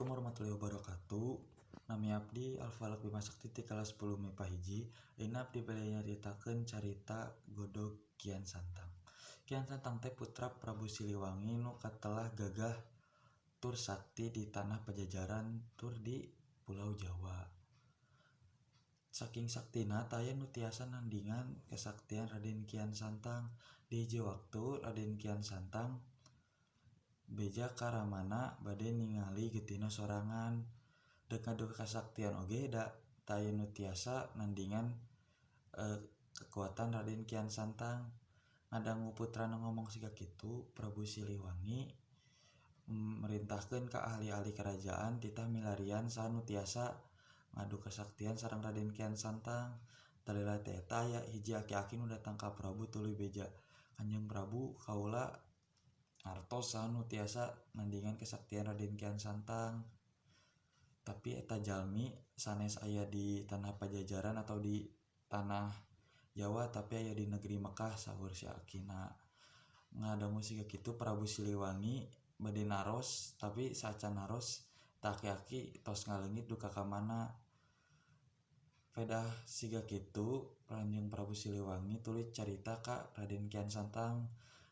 Assalamualaikum warahmatullahi wabarakatuh. Nami abdi Alfalak Bima Sakti ti kelas 10 MIPA hiji. Ayeuna abdi bade nyaritakeun carita Godog Kian Santang. Kian Santang teh putra Prabu Siliwangi nu katelah gagah tur sakti di tanah Pajajaran tur di Pulau Jawa. Saking saktina taya nu tiasa nandingan kesaktian Raden Kian Santang. Di hiji waktu Raden Kian Santang beja ka ramana bade ningali geutina sorangan. Deuk ngadu kasaktian oge da taya nu tiasa nandingan kekuatan Raden Kian Santang. Ngadangu putrana ngomong siga kitu, Prabu Siliwangi merintahkeun ka ahli-ahli kerajaan titah milarian saha nu tiasa ngadu kasaktian sareng Raden Kian Santang. Talila teh eta aya hiji aki-aki nu datang ka Prabu tuluy beja, "Kanjeng Prabu, kaula ngartos saha nu tiasa nandingan kesaktian Raden Kian Santang. Tapi eta jalmi sanes aya di tanah Pajajaran atau di tanah Jawa tapi aya di negeri Mekah," saur si akina. Ngadangu siga kitu Prabu Siliwangi bade naros, tapi saacan naros tah aki-aki tos ngaleungit duka ka mana. Pedah siga kitu Kanjeng Prabu Siliwangi tuluy carita ka Raden Kian Santang.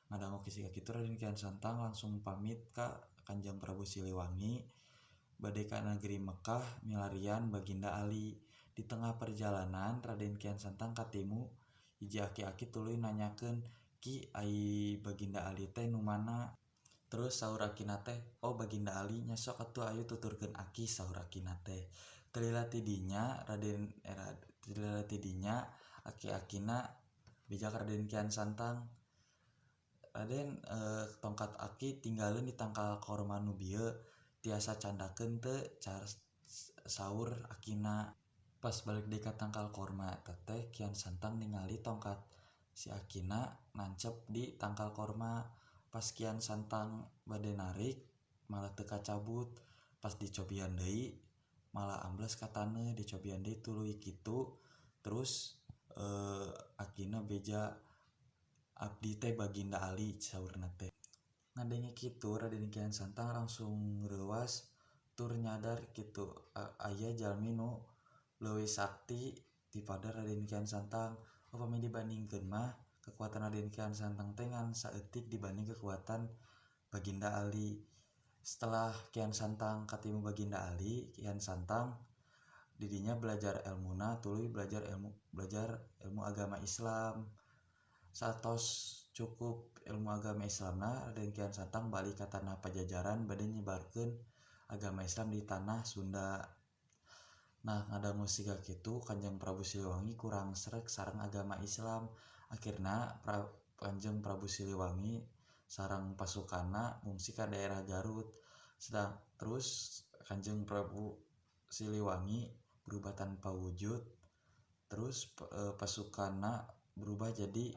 Ngadangu siga kitu Raden Kian Santang langsung pamit ka Kanjeng Prabu Siliwangi bade ka negeri Mekah milarian Baginda Ali. Di tengah perjalanan Raden Kian Santang katimu hiji aki-aki tuluy nanyakeun, "Ki, ai Baginda Ali teh nu mana?" Terus saur akina teh, "Oh Baginda Ali nya sok atuh ayo tuturkeun Aki," saur akina teh. Talila ti dinya aki-akina beja ka Raden Kian Santang, "Raden, tongkat Aki tinggalin di tangkal korma nu bieu, tiasa candakeun teu?" saur akina. Pas balik deui ka tangkal korma eta teh Kian Santang ningali tongkat si akina nancep di tangkal korma. Pas Kian Santang bade narik malah teu kacabut, pas dicobian deui malah ambles ka taneuh, dicobian deui tuluy kitu. Terus akina beja, "Abdi teh Baginda Ali," saurna teh. Ngadenge kitu Raden Kian Santang langsung reuwas tur nyadar kitu aya jalmi nu leuwih sakti daripada Raden Kian Santang. Upami dibandingkeun mah kekuatan Raden Kian Santang teh ngan saeutik dibanding kekuatan Baginda Ali. Setelah Kian Santang katimu Baginda Ali, Kian Santang didinya belajar elmuna tuluy belajar ilmu agama Islam. Satos cukup ilmu agama Islamna, Raden Kian Santang balik ka tanah Pajajaran bade nyebarkeun agama Islam di tanah Sunda. Nah, ngadangu siga kitu Kanjeng Prabu Siliwangi kurang srek sareng agama Islam. Akhirna Kanjeng Prabu Siliwangi sareng pasukanna ngungsi ka daerah Garut. Terus Kanjeng Prabu Siliwangi berubah tanpa wujud. Terus pasukanna berubah jadi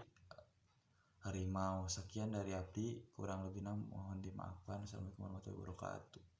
harimau. Sekian dari abdi, kurang lebihna mohon dimaafkan. Assalamualaikum warahmatullahi wabarakatuh.